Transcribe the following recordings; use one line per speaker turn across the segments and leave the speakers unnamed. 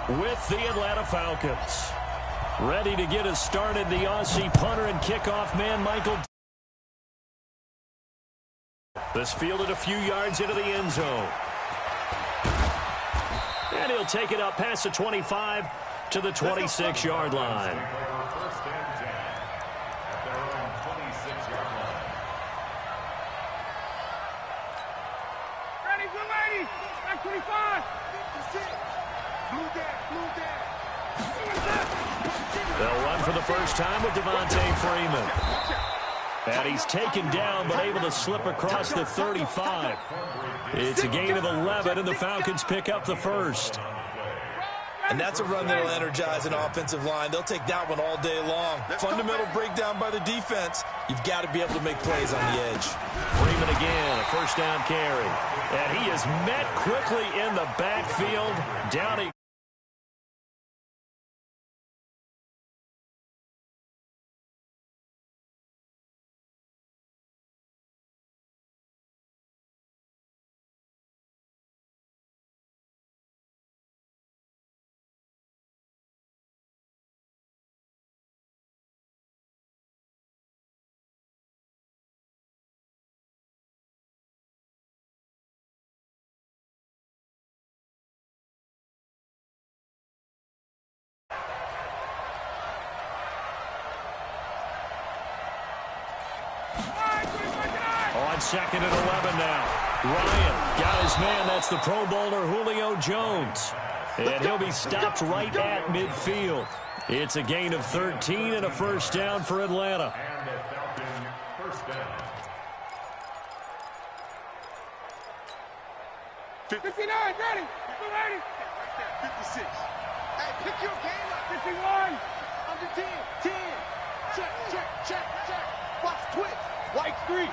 with the Atlanta Falcons. Ready to get us started, the Aussie punter and kickoff man, Michael. This fielded a few yards into the end zone. And he'll take it up past the 25 to the 26-yard line.
Ready, blue 80, back 25.
They'll run for the first time with Devontae Freeman. And he's taken down but able to slip across the 35. It's a gain of 11, and the Falcons pick up the first.
And that's a run that'll energize an offensive line. They'll take that one all day long. Fundamental breakdown by the defense. You've got to be able to make plays on the edge.
Freeman again, a first down carry. And he is met quickly in the backfield. Down on second and 11 now. Ryan got his man. That's the Pro Bowler Julio Jones. And he'll be stopped right at midfield. It's a gain of 13 and a first down for Atlanta.
And the Falcons first down.
59, ready, blue 80. 56. Hey, pick your game up. 51. Under 10, 10. Check. Watch twitch. White 3.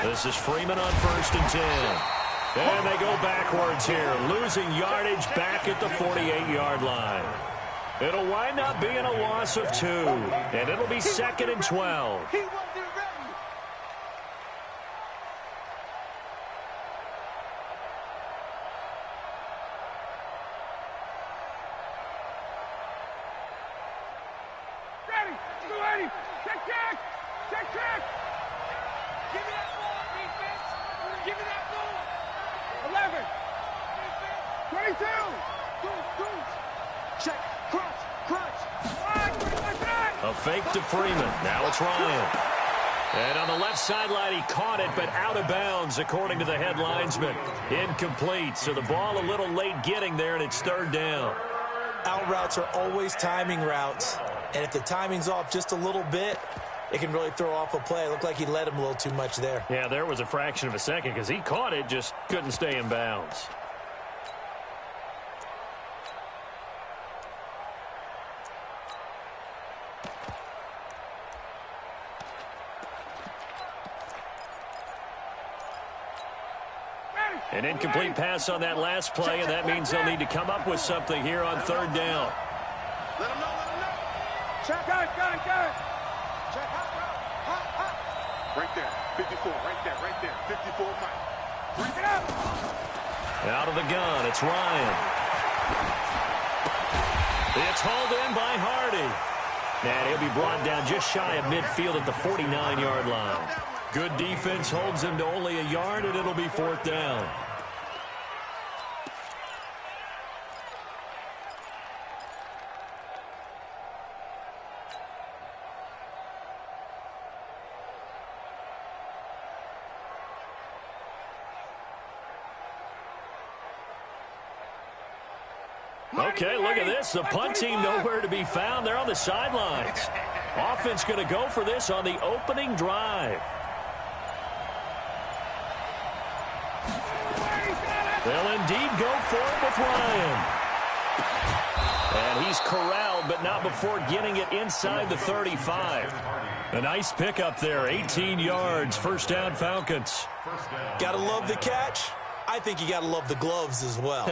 This is Freeman on first and 10. And they go backwards here, losing yardage back at the 48-yard line. It'll wind up being a loss of 2, and it'll be second and 12.
He wasn't ready. Ready, blue 80. Check. Give me that ball, defense. Give me that ball. 11. 22. Goose. Check. Crunch.
A fake to Freeman. Now it's Ryan. And on the left sideline, he caught it, but out of bounds, according to the head linesman. Incomplete. So the ball a little late getting there, and it's third down.
Out routes are always timing routes. And if the timing's off just a little bit, it can really throw off a play. It looked like he led him a little too much there.
Yeah, there was a fraction of a second because he caught it, just couldn't stay in bounds. An incomplete pass on that last play, and that means they'll need to come up with something here on third down.
Let him know. Check, go. Check, hot. Right there, 54, right there. 54, Mike. Bring it up.
Out of the gun, it's Ryan. It's hauled in by Hardy. And he'll be brought down just shy of midfield at the 49-yard line. Good defense holds him to only a yard, and it'll be fourth down. Okay, look at this. The punt team nowhere to be found. They're on the sidelines. Offense going to go for this on the opening drive. They'll indeed go for it with Ryan. And he's corralled, but not before getting it inside the 35. A nice pickup there, 18 yards, first down Falcons.
Gotta love the catch. I think you gotta love the gloves as well.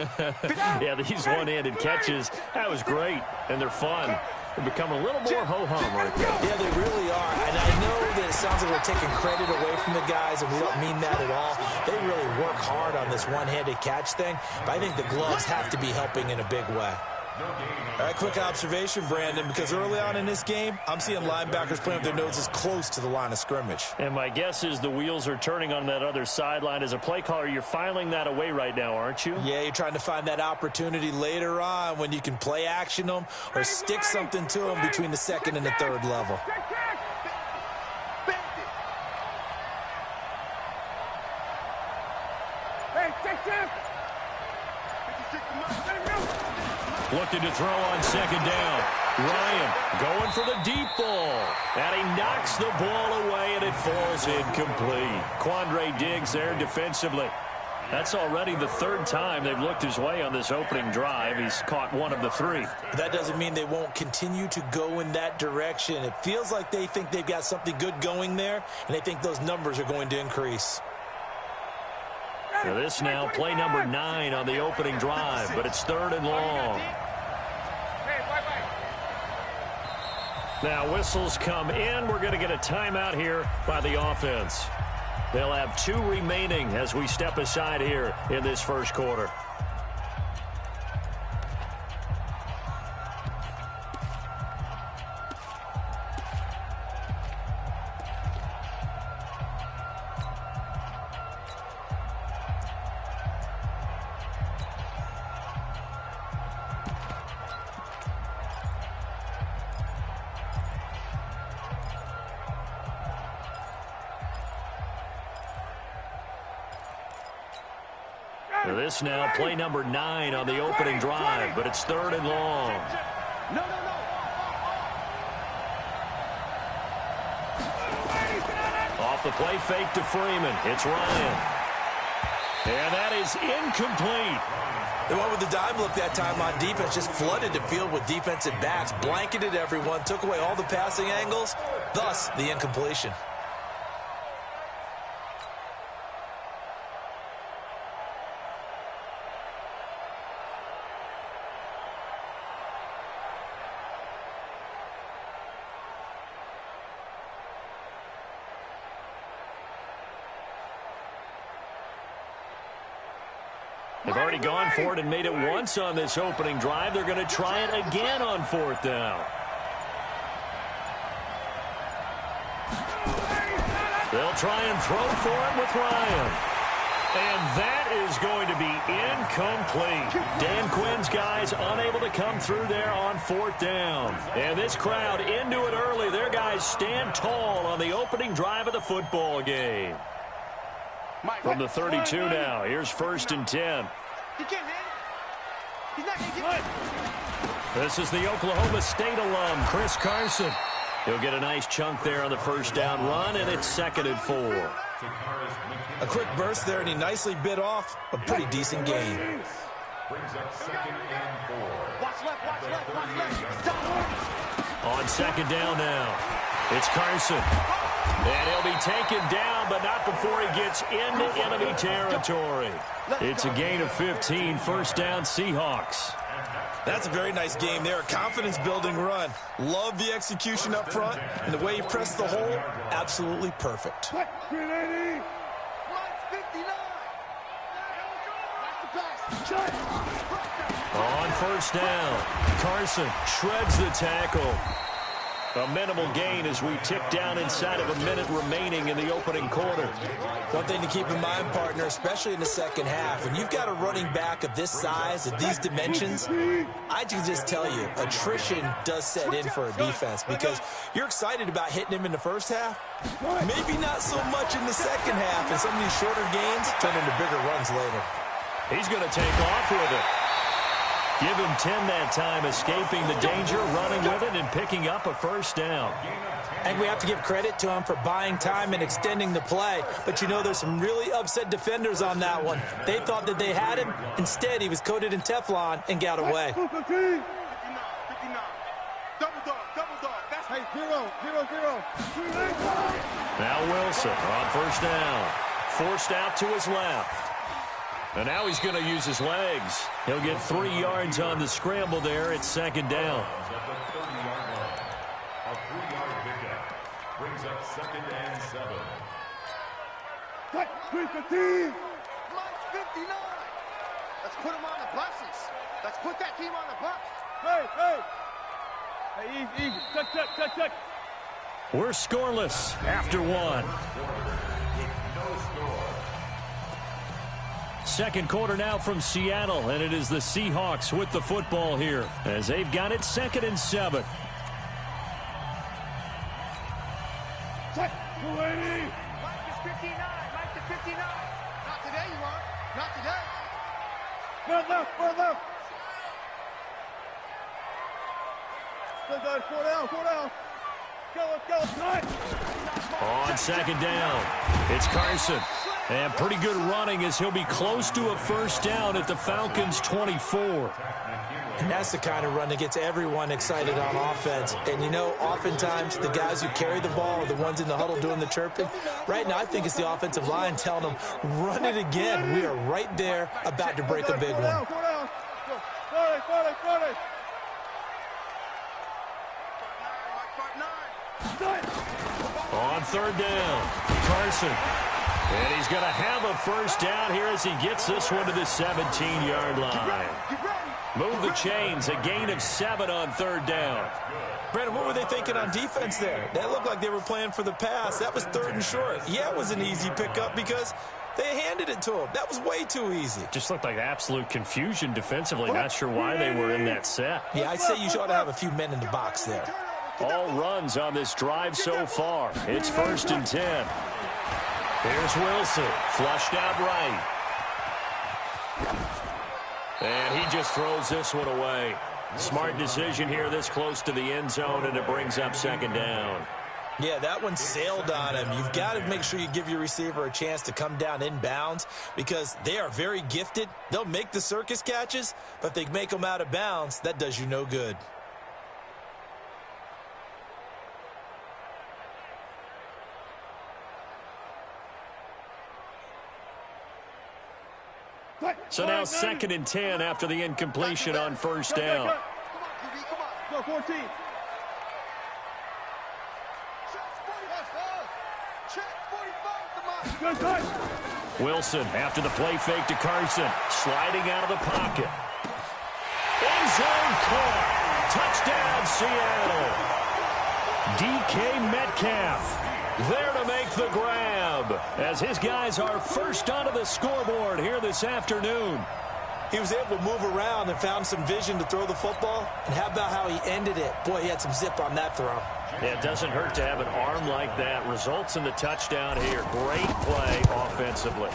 Yeah, these one-handed catches, that was great, and they're fun. They're becoming a little more ho-hum right there.
Yeah, they really are. And I know that it sounds like we're taking credit away from the guys, and we don't mean that at all. They really work hard on this one-handed catch thing, but I think the gloves have to be helping in a big way. All right, quick observation, Brandon, because early on in this game, I'm seeing linebackers playing with their noses close to the line of scrimmage.
And my guess is the wheels are turning on that other sideline. As a play caller, you're filing that away right now, aren't you?
Yeah, you're trying to find that opportunity later on when you can play action them or stick something to them between the second and the third level.
Looking to throw on second down. Ryan going for the deep ball. And he knocks the ball away, and it falls incomplete. Quandre Diggs there defensively. That's already the third time they've looked his way on this opening drive. He's caught one of the three.
That doesn't mean they won't continue to go in that direction. It feels like they think they've got something good going there, and they think those numbers are going to increase.
Now this now, play number 9 on the opening drive, but it's 3rd and long. Now whistles come in. We're going to get a timeout here by the offense. They'll have 2 remaining as we step aside here in this first quarter. This now, play number 9 on the opening drive, but it's 3rd and long. Off the play fake to Freeman. It's Ryan. And that is incomplete.
They went with the dime look that time on defense, just flooded the field with defensive backs, blanketed everyone, took away all the passing angles, thus the incompletion.
They've already gone for it and made it once on this opening drive. They're going to try it again on 4th down. They'll try and throw for it with Ryan. And that is going to be incomplete. Dan Quinn's guys unable to come through there on 4th down. And this crowd into it early. Their guys stand tall on the opening drive of the football game. From the 32 now, here's 1st and 10. This is the Oklahoma State alum, Chris Carson. He'll get a nice chunk there on the 1st down run, and it's 2nd and 4.
A quick burst there, and he nicely bit off a pretty decent gain.
Brings up 2nd and 4.
Watch left. Stop.
On 2nd down now, it's Carson. And he'll be taken down, but not before he gets into enemy territory. It's a gain of 15, 1st down Seahawks.
That's a very nice game there, a confidence-building run. Love the execution up front, and the way he pressed the hole, absolutely perfect.
On 1st down, Carson shreds the tackle. A minimal gain as we tick down inside of a minute remaining in the opening quarter.
One thing to keep in mind, partner, especially in the second half, when you've got a running back of this size, of these dimensions, I can just tell you, attrition does set in for a defense because you're excited about hitting him in the first half. Maybe not so much in the second half, and some of these shorter gains turn into bigger runs later.
He's going to take off with it. Give him 10 that time, escaping the danger, running with it, and picking up a 1st down.
I think we have to give credit to him for buying time and extending the play. But, you know, there's some really upset defenders on that one. They thought that they had him. Instead, he was coated in Teflon and got away.
59. Double dog. That's hey, 0.
Now Wilson on 1st down. Forced out to his left. And now he's going to use his legs. He'll get 3 yards on the scramble there at second down.
At the 30-yard line. A 3-yard pickup brings up 2nd and 7.
Cut, quick, the team.
Mike's 59. Let's put him on the buses. Let's put that team on the bus.
Hey, hey. Hey, easy. Touch.
We're scoreless after 1.
With no score.
Second quarter now from Seattle, and it is the Seahawks with the football here as they've got it 2nd and 7.
Check, 280.
Mike is 59. Mike is 59. Not today, you aren't. Not today.
Good left. Good, 4 down. Let's go. Nice.
On second down, it's Carson. And pretty good running as he'll be close to a first down at the Falcons' 24.
And that's the kind of run that gets everyone excited on offense. And, you know, oftentimes the guys who carry the ball are the ones in the huddle doing the chirping. Right now, I think it's the offensive line telling them, run it again. We are right there about to break a big one.
40.
On third down, Carson. And he's going to have a first down here as he gets this one to the 17-yard line. Move the chains, a gain of 7 on third down.
Brandon, what were they thinking on defense there? That looked like they were playing for the pass. That was 3rd and short. Yeah, it was an easy pickup because they handed it to him. That was way too easy.
Just looked like absolute confusion defensively. Not sure why they were in that set.
Yeah, I'd say you ought to have a few men in the box there.
All runs on this drive so far. It's 1st and 10. Here's Wilson, flushed out right. And he just throws this one away. Smart decision here this close to the end zone, and it brings up 2nd down.
Yeah, that one sailed on him. You've got to make sure you give your receiver a chance to come down inbounds because they are very gifted. They'll make the circus catches, but if they make them out of bounds, that does you no good.
So now 2nd and 10 after the incompletion on first down.
Go, 14. Good touch.
Wilson after the play fake to Carson. Sliding out of the pocket. End zone caught. Touchdown, Seattle. DK Metcalf there to make the grab as his guys are first onto the scoreboard here this afternoon.
He was able to move around and found some vision to throw the football. And how about how he ended it? Boy, he had some zip on that throw.
Yeah, it doesn't hurt to have an arm like that. Results in the touchdown here. Great play offensively.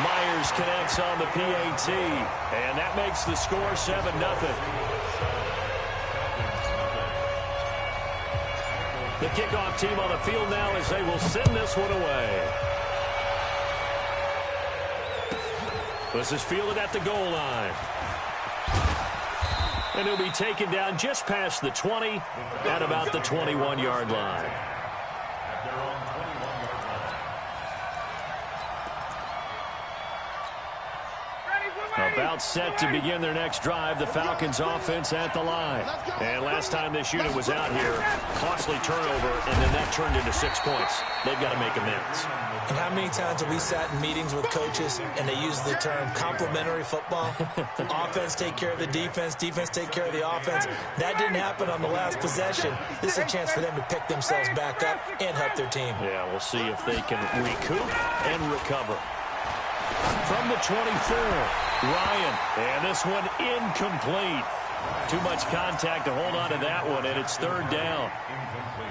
Myers connects on the PAT, and that makes the score 7-0. The kickoff team on the field now as they will send this one away. This is fielded at the goal line. And he'll be taken down just past the 20 at about the 21-yard line.
At their own 21-yard line.
About set to begin their next drive, the Falcons offense at the line. And last time this unit was out here, costly turnover, and then that turned into 6 points. They've got to make amends.
And how many times have we sat in meetings with coaches and they use the term complementary football? Offense take care of the defense, defense take care of the offense. That didn't happen on the last possession. This is a chance for them to pick themselves back up and help their team.
Yeah, we'll see if they can recoup and recover. From the 24, Ryan, and this one incomplete. Too much contact to hold on to that one, and it's 3rd down.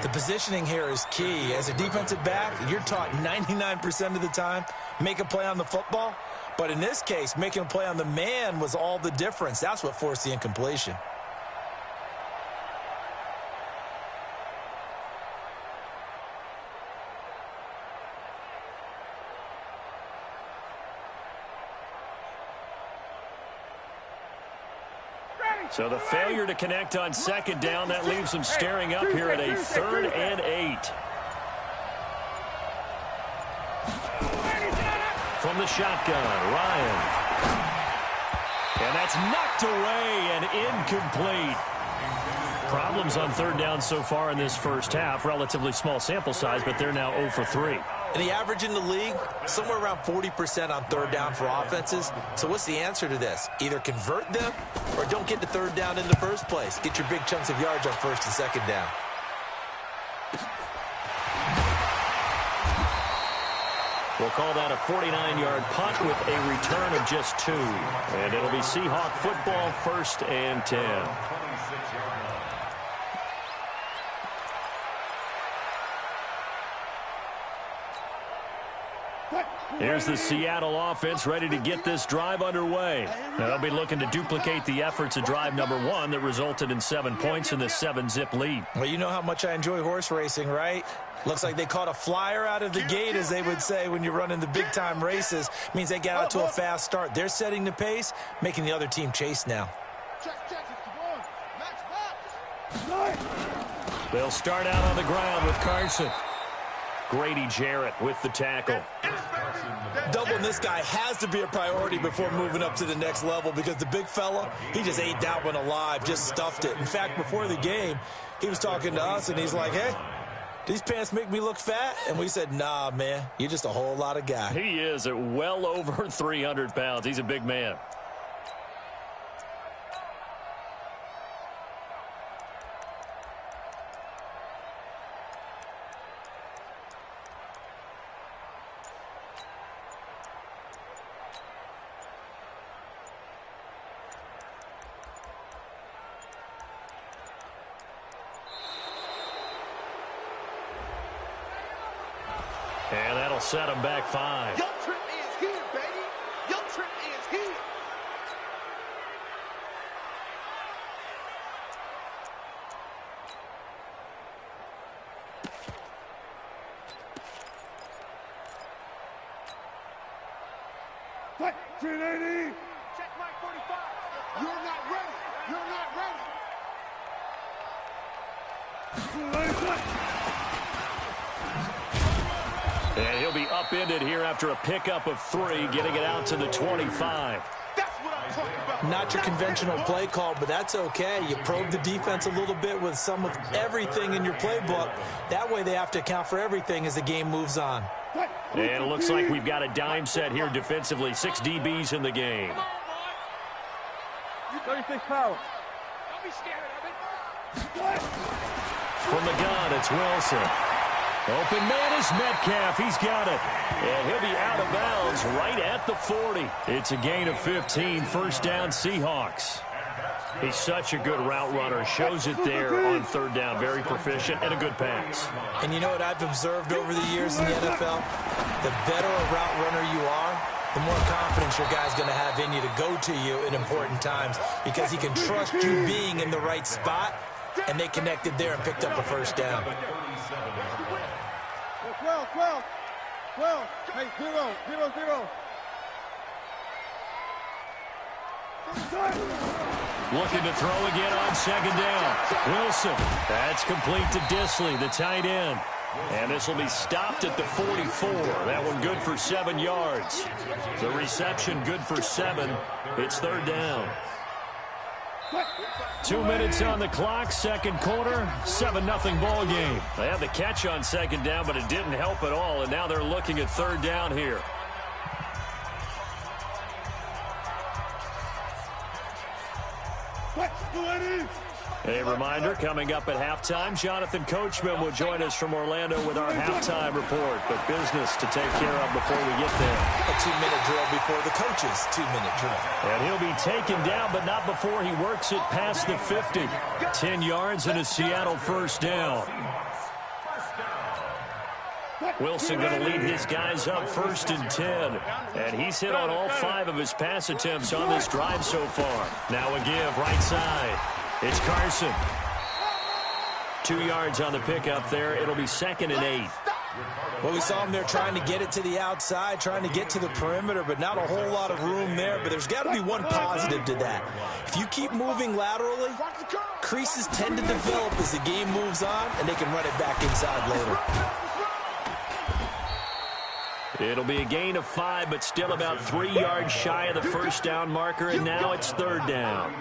The positioning here is key. As a defensive back, you're taught 99% of the time, make a play on the football. But in this case, making a play on the man was all the difference. That's what forced the incompletion.
So the failure to connect on 2nd down, that leaves them staring up here at a 3rd and 8. From the shotgun. Ryan. And that's knocked away and incomplete. Problems on third down so far in this first half. Relatively small sample size, but they're now 0 for 3.
And the average in the league, somewhere around 40% on third down for offenses. So what's the answer to this? Either convert them or don't get to third down in the first place. Get your big chunks of yards on first and second down.
We'll call that a 49-yard punt with a return of just 2. And it'll be Seahawk football, 1st and 10. Here's the Seattle offense ready to get this drive underway. Now they'll be looking to duplicate the efforts of drive number 1 that resulted in 7 points in this 7-zip lead.
Well, you know how much I enjoy horse racing, right? Looks like they caught a flyer out of the gate, as they would say when you're running the big-time races. Means they get out to a fast start. They're setting the pace, making the other team chase now.
They'll start out on the ground with Carson. Grady Jarrett with the tackle.
Doubling this guy has to be a priority before moving up to the next level, because the big fella, he just ate that one alive, just stuffed it. In fact, before the game, he was talking to us, and he's like, hey, these pants make me look fat? And we said, nah, man, you're just a whole lot of guy.
He is at well over 300 pounds. He's a big man. And that'll set him back 5.
Your trip is here, baby. Your trip is here.
Fight, 1080.
Check Mike 45. You're not ready. You're not ready.
And he'll be upended here after a pickup of 3, getting it out to the 25.
That's what I'm talking about.
Not your conventional play call, but that's okay. You probe the defense a little bit with some of everything in your playbook. That way they have to account for everything as the game moves on.
And it looks like we've got a dime set here defensively. 6 DBs in the game.
36 power.
Don't be scared of it.
From the gun, it's Wilson. Open man is Metcalf. He's got it. And he'll be out of bounds right at the 40. It's a gain of 15. First down, Seahawks. He's such a good route runner. Shows it there on third down. Very proficient and a good pass.
And you know what I've observed over the years in the NFL? The better a route runner you are, the more confidence your guy's going to have in you to go to you in important times, because he can trust you being in the right spot, and they connected there and picked up a first down.
12. Hey, 0.
Looking to throw again on second down. Wilson. That's complete to Disley, the tight end. And this will be stopped at the 44. That one good for 7 yards. The reception good for 7. It's third down. 2 minutes on the clock, second quarter, 7-0 ball game. They had the catch on second down, but it didn't help at all, and now they're looking at third down here. A reminder, coming up at halftime, Jonathan Coachman will join us from Orlando with our halftime report. But business to take care of before we get there.
A 2-minute drill before the coach's 2-minute drill.
And he'll be taken down, but not before he works it past the 50. 10 yards and a Seattle first down. Wilson going to lead his guys up 1st and 10. And he's hit on all 5 of his pass attempts on this drive so far. Now a give right side. It's Carson. 2 yards on the pickup there. It'll be 2nd and 8.
Well, we saw him there trying to get it to the outside, trying to get to the perimeter, but not a whole lot of room there. But there's got to be one positive to that. If you keep moving laterally, creases tend to develop as the game moves on, and they can run it back inside later.
It'll be a gain of 5, but still about 3 yards shy of the first down marker, and now it's 3rd down.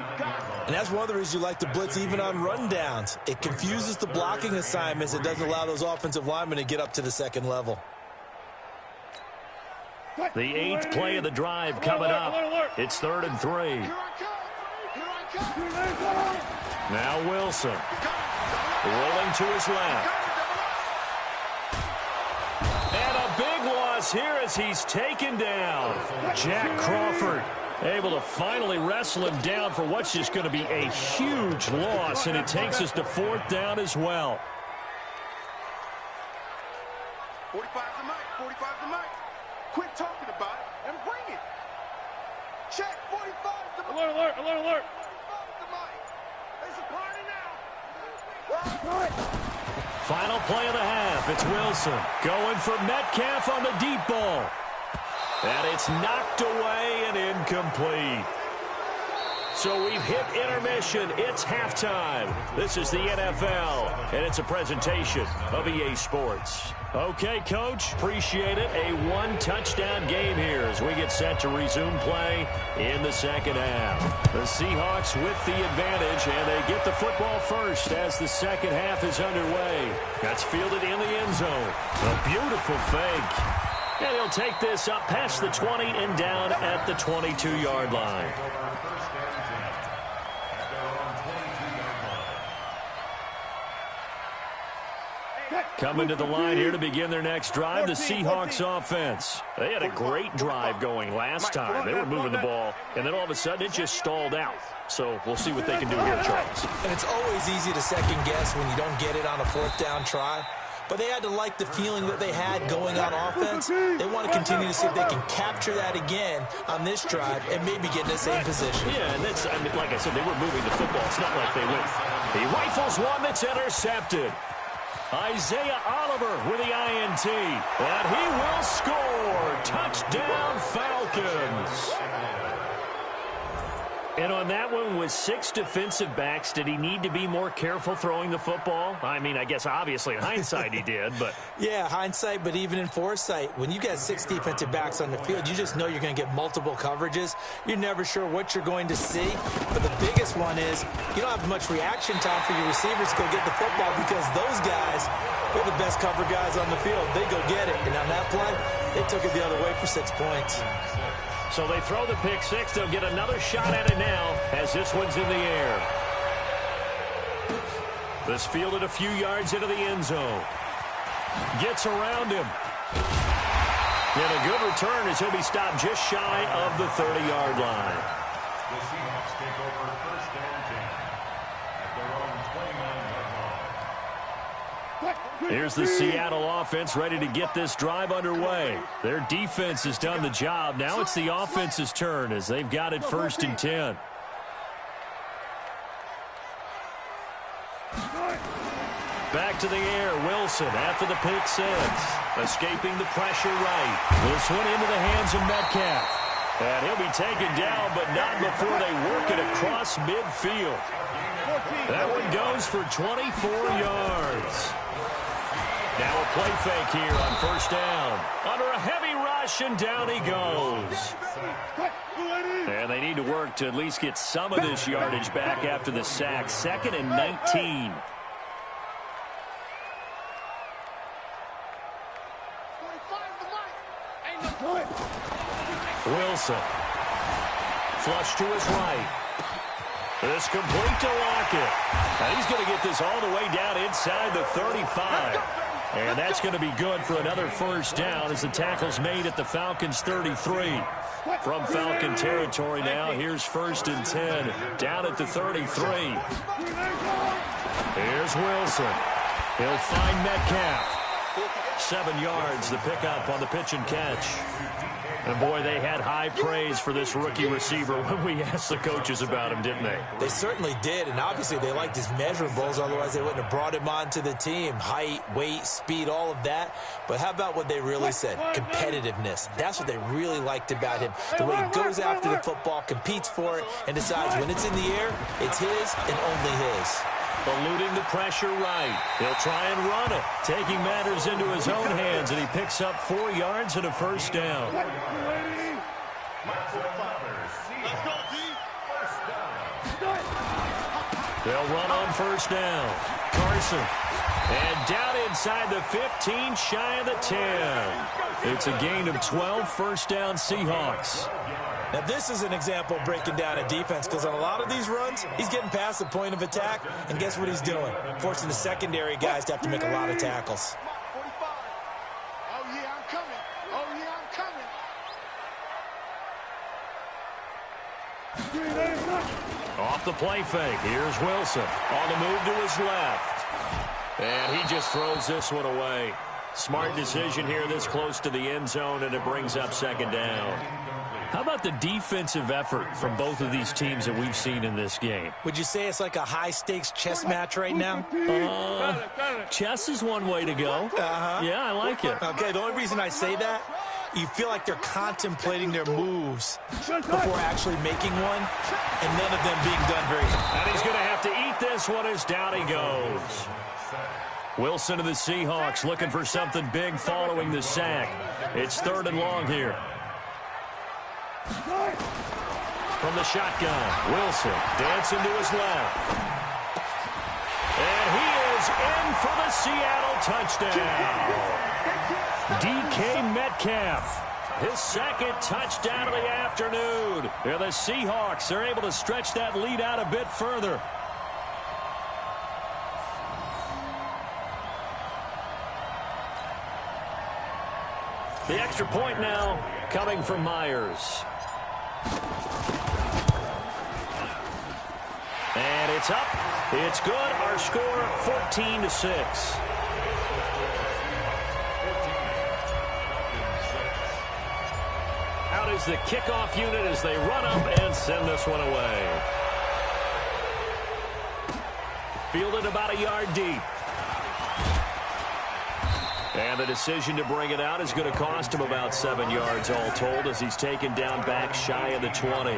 And that's one of the reasons you like to blitz even on run downs. It confuses the blocking assignments. It doesn't allow those offensive linemen to get up to the second level.
The 8th play of the drive coming up. It's 3rd and 3. Now Wilson. Rolling to his left. And a big loss here as he's taken down. Jack Crawford able to finally wrestle him down for what's just going to be a huge loss, and it takes us to 4th down as well.
45 the mic, 45 the mic. Quit talking about it and bring it. Check 45 the mic. Alert, alert, alert, alert. 45 the mic. There's a party now.
Final play of the half. It's Wilson going for Metcalf on the deep ball. And it's knocked away and incomplete. So we've hit intermission. It's halftime. This is the NFL, and it's a presentation of EA Sports. Okay, Coach, appreciate it. A 1-touchdown game here as we get set to resume play in the second half. The Seahawks with the advantage, and they get the football first as the second half is underway. That's fielded in the end zone. A beautiful fake. And he'll take this up past the 20 and down at the 22-yard line. Coming to the line here to begin their next drive, the Seahawks offense. They had a great drive going last time. They were moving the ball, and then all of a sudden it just stalled out. So we'll see what they can do here, Charles.
And it's always easy to second guess when you don't get it on a 4th down try. But they had to like the feeling that they had going on offense. They want to continue to see if they can capture that again on this drive and maybe get in the same position.
Yeah, and that's, I mean, like I said, they were moving the football. It's not like they went. He rifles one that's intercepted. Isaiah Oliver with the INT. And he will score. Touchdown, Falcons. And on that one, with 6 defensive backs, did he need to be more careful throwing the football? I mean, I guess obviously in hindsight he did, but...
Yeah, hindsight, but even in foresight, when you got 6 defensive backs on the field, you just know you're going to get multiple coverages. You're never sure what you're going to see. But the biggest one is you don't have much reaction time for your receivers to go get the football because those guys, they're the best cover guys on the field. They go get it. And on that play, they took it the other way for 6 points.
So they throw the pick 6. They'll get another shot at it now as this one's in the air. This fielded a few yards into the end zone. Gets around him. And a good return as he'll be stopped just shy of the 30-yard line.
The Seahawks take over 1st and 10 at their own 29-yard line.
Here's the Seattle offense ready to get this drive underway. Their defense has done the job. Now it's the offense's turn as they've got it 1st and 10. Back to the air, Wilson after the pick 6. Escaping the pressure right. This one into the hands of Metcalf. And he'll be taken down, but not before they work it across midfield. That one goes for 24 yards. Now a play fake here on 1st down. Under a heavy rush, and down he goes. And they need to work to at least get some of this yardage back after the sack. 2nd and 19. Wilson. Flush to his right. It's complete to Lockett. And he's going to get this all the way down inside the 35. And that's going to be good for another 1st down as the tackle's made at the Falcons' 33. From Falcon territory now, here's 1st and 10. Down at the 33. Here's Wilson. He'll find Metcalf. 7 yards, the pickup on the pitch and catch. And, boy, they had high praise for this rookie receiver when we asked the coaches about him, didn't they?
They certainly did, and obviously they liked his measurables, otherwise they wouldn't have brought him onto the team. Height, weight, speed, all of that. But how about what they really said? Competitiveness. That's what they really liked about him. The way he goes after the football, competes for it, and decides when it's in the air, it's his and only his.
Eluding the pressure right. He'll try and run it. Taking matters into his own hands, and he picks up 4 yards and a first down. They'll run on first down. Carson. And down inside the 15, shy of the 10. It's a gain of 12, first down Seahawks.
Now, this is an example of breaking down a defense, because on a lot of these runs, he's getting past the point of attack, and guess what he's doing? Forcing the secondary guys to have to make a lot of tackles.
Oh, yeah, I'm coming. Oh, yeah, I'm coming.
Off the play fake, here's Wilson. On the move to his left. And he just throws this one away. Smart decision here this close to the end zone, and it brings up second down. How about the defensive effort from both of these teams that we've seen in this game?
Would you say it's like a high-stakes chess match right now?
Chess is one way to go. Yeah, I like it.
Okay, the only reason I say that, you feel like they're contemplating their moves before actually making one, and none of them being done very well.
And he's going to have to eat this one as down he goes. Wilson of the Seahawks looking for something big following the sack. It's 3rd and long here. From the shotgun, Wilson dancing to his left. And he is in for the Seattle touchdown. DK Metcalf, his 2nd touchdown of the afternoon. The Seahawks are able to stretch that lead out a bit further. The extra point now coming from Myers. And it's up. It's good. Our score 14-6. Out is the kickoff unit as they run up and send this one away. Fielded about a yard deep. And the decision to bring it out is going to cost him about 7 yards all told as he's taken down back shy of the 20.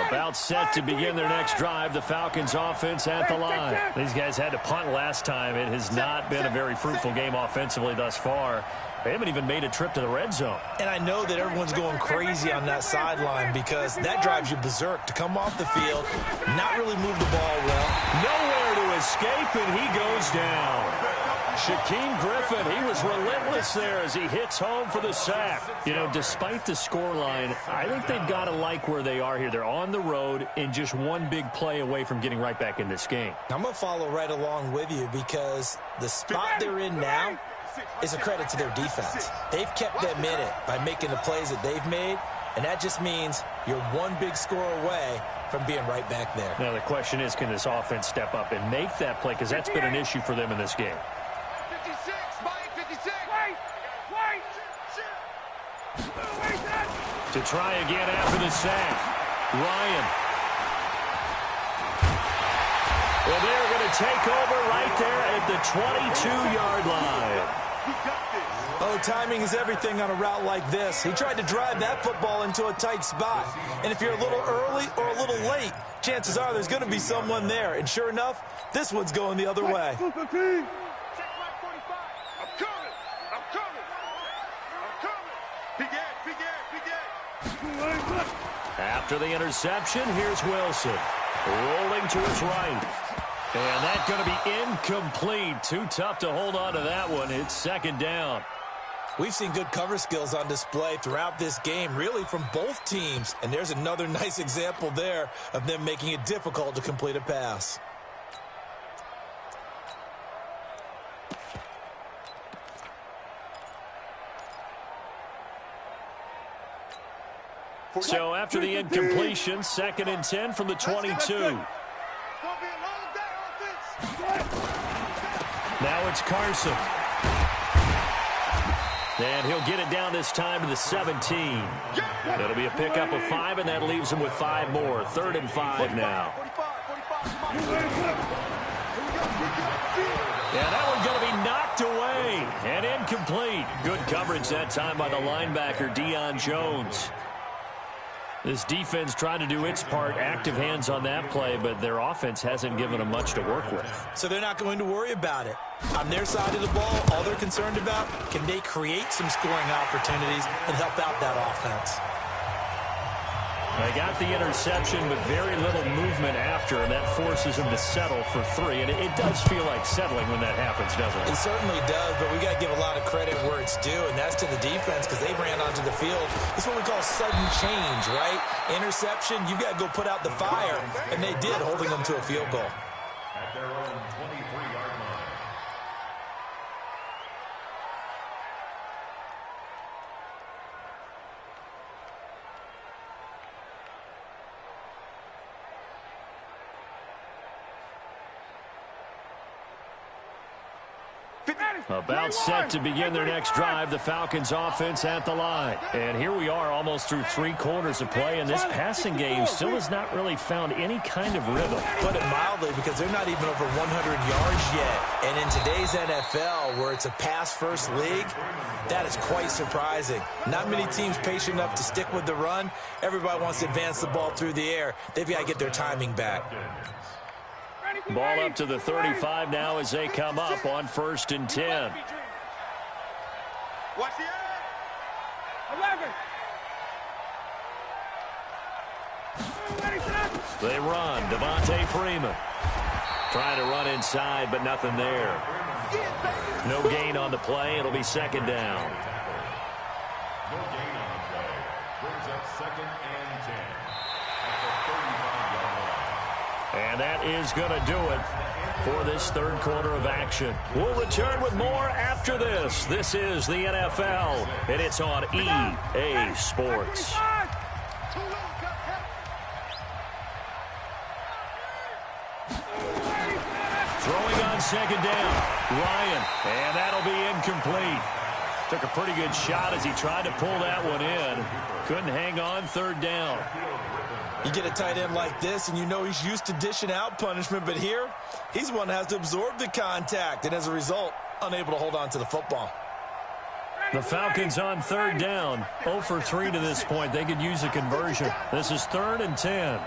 About set to begin their next drive. The Falcons offense at the line. These guys had to punt last time. It has not been a very fruitful game offensively thus far. They haven't even made a trip to the red zone.
And I know that everyone's going crazy on that sideline because that drives you berserk to come off the field, not really move the ball well.
Nowhere to escape, and he goes down. Shaquem Griffin, he was relentless there as he hits home for the sack. You know, despite the scoreline, I think they've got to like where they are here. They're on the road and just one big play away from getting right back in this game.
I'm going to follow right along with you because the spot they're in now is a credit to their defense. They've kept them in it by making the plays that they've made, and that just means you're one big score away from being right back there.
Now, the question is, can this offense step up and make that play? Because that's been an issue for them in this game.
56, Mike, 56.
To try again after the sack. Ryan. Well, they're going to take over right there at the 22-yard line.
Oh, timing is everything on a route like this. He tried to drive that football into a tight spot. And if you're a little early or a little late, chances are there's going to be someone there. And sure enough, this one's going the other way.
After the interception, here's Wilson. Rolling to his right. And that's going to be incomplete. Too tough to hold on to that one. It's 2nd down.
We've seen good cover skills on display throughout this game, really from both teams. And there's another nice example there of them making it difficult to complete a pass.
So after the incompletion, 2nd and 10 from the 22. Now it's Carson. And he'll get it down this time to the 17. It'll be a pickup of 5, and that leaves him with 5 more. 3rd and 5 now. Yeah, that one's going to be knocked away and incomplete. Good coverage coverage that time by the linebacker, Deion Jones. This defense trying to do its part, active hands on that play, but their offense hasn't given them much to work with.
So they're not going to worry about it. On their side of the ball, all they're concerned about, can they create some scoring opportunities and help out that offense?
They got the interception, but very little movement after, and that forces them to settle for 3. And it does feel like settling when that happens, doesn't it?
It certainly does, but we got to give a lot of credit where it's due, and that's to the defense because they ran onto the field. It's what we call sudden change, right? Interception, you got to go put out the fire, and they did, holding them to a field goal.
At their own 23-yard line.
About set to begin their next drive, the Falcons offense at the line. And here we are almost through 3 quarters of play, and this passing game still has not really found any kind of rhythm.
Put it mildly, because they're not even over 100 yards yet. And in today's NFL, where it's a pass-first league, that is quite surprising. Not many teams patient enough to stick with the run. Everybody wants to advance the ball through the air. They've got to get their timing back.
Ball up to the 35 now as they come up on 1st and 10.
Watch the 11.
They run. Devontae Freeman trying to run inside, but nothing there. No gain on the play. It'll be 2nd down.
No gain on the play. Brings up 2nd and 10. At the 35-yard line.
And that is going to do it for this 3rd quarter of action. We'll return with more after this. This is the NFL, and it's on EA Sports. Throwing on 2nd down, Ryan, and that'll be incomplete. Took a pretty good shot as he tried to pull that one in. Couldn't hang on, 3rd down.
You get a tight end like this, and you know he's used to dishing out punishment, but here, he's one that has to absorb the contact, and as a result, unable to hold on to the football.
The Falcons on 3rd down, 0 for 3 to this point. They could use a conversion. This is 3rd and 10.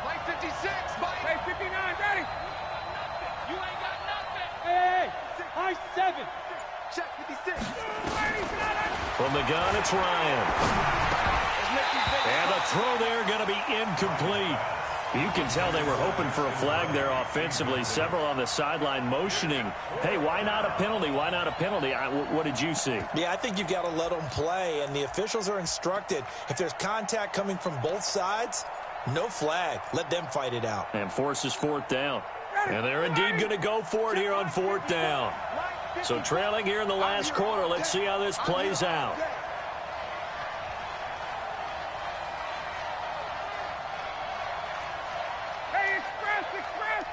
Mike 56, Mike.
Hey, 59, ready? You ain't got nothing. Hey, high 7.
Check 56.
From the gun, it's Ryan. And the throw there going to be incomplete. You can tell they were hoping for a flag there offensively. Several on the sideline motioning, hey, why not a penalty? Why not a penalty? What did you see?
Yeah, I think you've got to let them play, and the officials are instructed. If there's contact coming from both sides, no flag. Let them fight it out.
And forces 4th down. And they're indeed going to go for it here on 4th down. So trailing here in the last quarter. Let's see how this plays out.
Hey, express.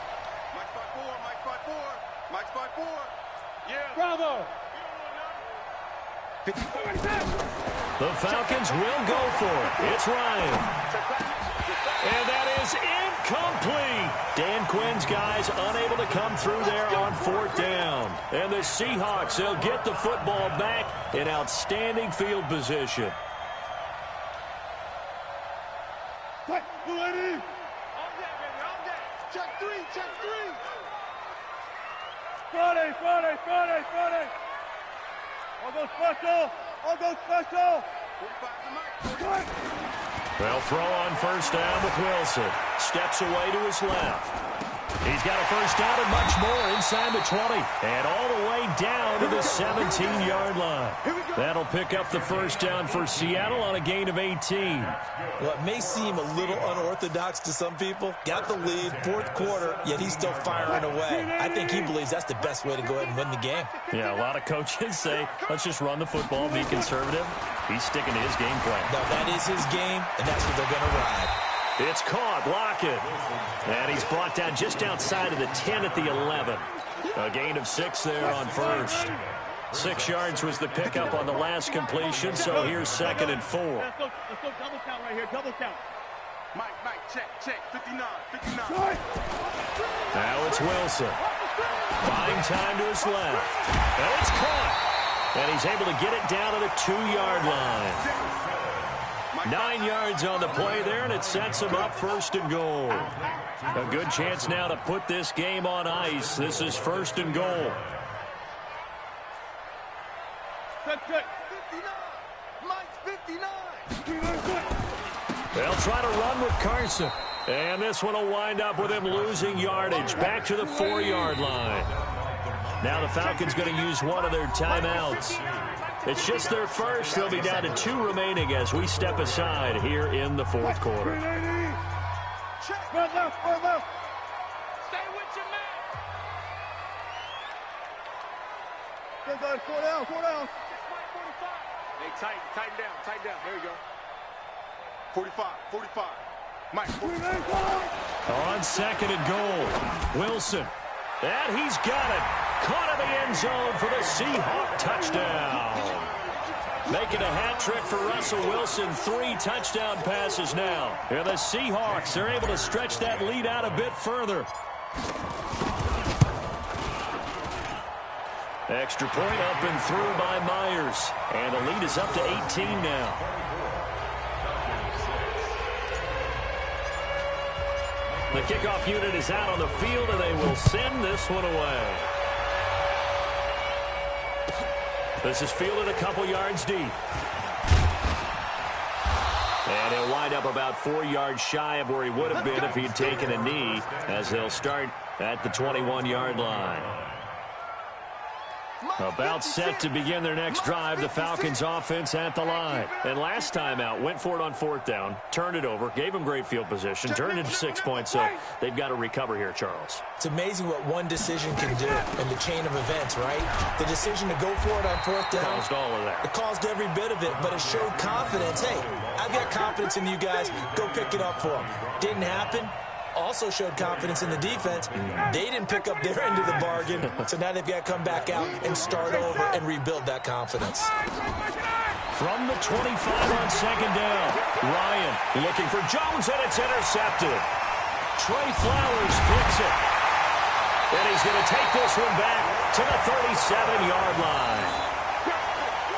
Mike 5-4. Mike 5-4. Yeah.
Bravo.
The Falcons will go for it. It's Ryan. And that is incomplete. Dan Quinn's guys unable to come through there on 4th down. And the Seahawks, they'll get the football back in outstanding field position.
What? Ready? On deck, baby, on deck. Check 3.
Friday. I'll go special. 45
to Mike.
They'll throw on 1st down with Wilson. Steps away to his left. He's got a 1st down and much more inside the 20. And all the way down to the 17-yard line. That'll pick up the 1st down for Seattle on a gain of 18.
Well, it may seem a little unorthodox to some people. Got the lead, 4th quarter, yet he's still firing away. I think he believes that's the best way to go ahead and win the game.
Yeah, a lot of coaches say, let's just run the football, be conservative. He's sticking to his game plan.
No, that is his game, and that's what they're going to ride.
It's caught, Lockett. And he's brought down just outside of the 10 at the 11. A gain of 6 there on 1st. 6 yards was the pickup on the last completion, so here's 2nd and 4.
Let's go double count right here, double count.
Mike, check, 59.
Now it's Wilson. Buying time to his left. And it's caught. And he's able to get it down to the 2-yard line. 9 yards on the play there, and it sets him up 1st and goal. A good chance now to put this game on ice. This is 1st and goal.
Good.
59. Mike's 59.
They'll try to run with Carson. And this one will wind up with him losing yardage. Back to the 4-yard line. Now the Falcons going to use one of their timeouts. It's just their first. They'll be down to 2 remaining as we step aside here in the 4th quarter.
Spread left. Stay with your man.
Good, 4 down.
Hey, tighten down. There you go. 45. Mike, 45.
On 2nd and goal, Wilson. And he's got it. Caught in the end zone for the Seahawk touchdown. Making a hat trick for Russell Wilson. 3 touchdown passes now. And the Seahawks are able to stretch that lead out a bit further. Extra point up and through by Myers. And the lead is up to 18 now. The kickoff unit is out on the field, and they will send this one away. This is fielded a couple yards deep. And he'll wind up about 4 yards shy of where he would have been if he'd taken a knee, as they'll start at the 21-yard line. About set to begin their next drive, the Falcons offense at the line. And last time out, went for it on 4th down, turned it over, gave them great field position, turned it to 6 points, so they've got to recover here, Charles.
It's amazing what one decision can do in the chain of events, right? The decision to go for it on 4th down.
Caused all of that.
It caused every bit of it, but it showed confidence. Hey, I've got confidence in you guys. Go pick it up for them. Didn't happen. Also showed confidence in the defense. They didn't pick up their end of the bargain, so now they've got to come back out and start over and rebuild that confidence.
From the 25 on 2nd down, Ryan looking for Jones, and it's intercepted. Trey Flowers picks it. And he's going to take this one back to the 37-yard line.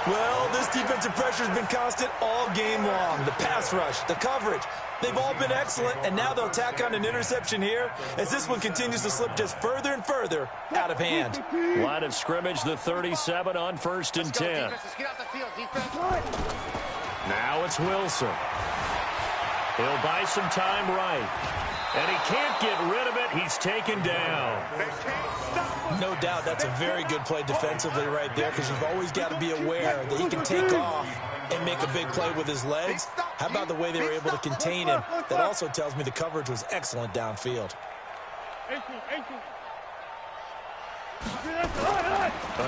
Well, this defensive pressure has been constant all game long. The pass rush, the coverage, they've all been excellent, and now they'll tack on an interception here as this one continues to slip just further and further out of hand.
Line of scrimmage, the 37 on 1st and 10. Now it's Wilson. He'll buy some time right. And he can't get rid of it. He's taken down.
No doubt that's a very good play defensively right there, because you've always got to be aware that he can take off and make a big play with his legs. How about the way they were able to contain him? That also tells me the coverage was excellent downfield.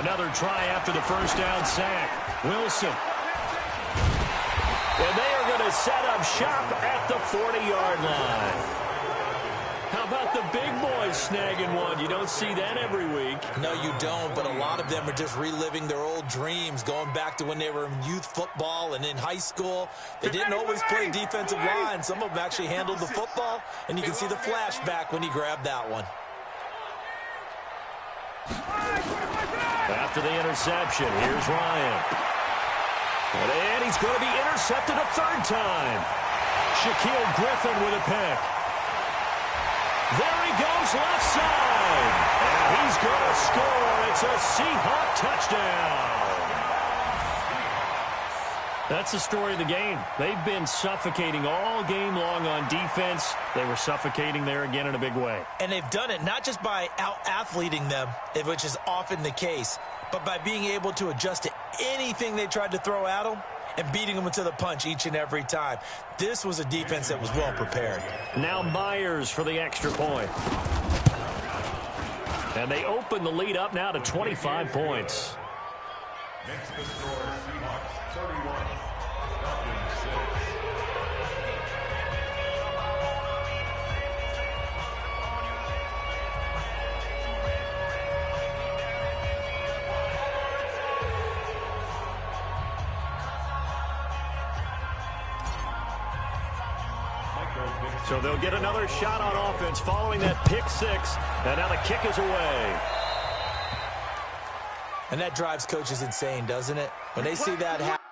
Another try after the 1st down sack. Wilson. And they are going to set up shop at the 40-yard line. How about the big boys snagging one? You don't see that every week.
No, you don't, but a lot of them are just reliving their old dreams, going back to when they were in youth football and in high school. They didn't always play defensive line. Some of them actually handled the football, and you can see the flashback when he grabbed that one.
After the interception, here's Ryan. And he's going to be intercepted a 3rd time. Shaquille Griffin with a pick. There he goes left side. And he's going to score. It's a Seahawk touchdown. That's the story of the game. They've been suffocating all game long on defense. They were suffocating there again in a big way.
And they've done it not just by out-athleting them, which is often the case, but by being able to adjust to anything they tried to throw at them and beating them to the punch each and every time. This was a defense that was well prepared.
Now Myers for the extra point. And they open the lead up now to 25 points.
Makes the score Seahawks 31, Falcons 6.
So they'll get another shot on offense following that pick 6. And now the kick is away.
And that drives coaches insane, doesn't it? When they see that happen.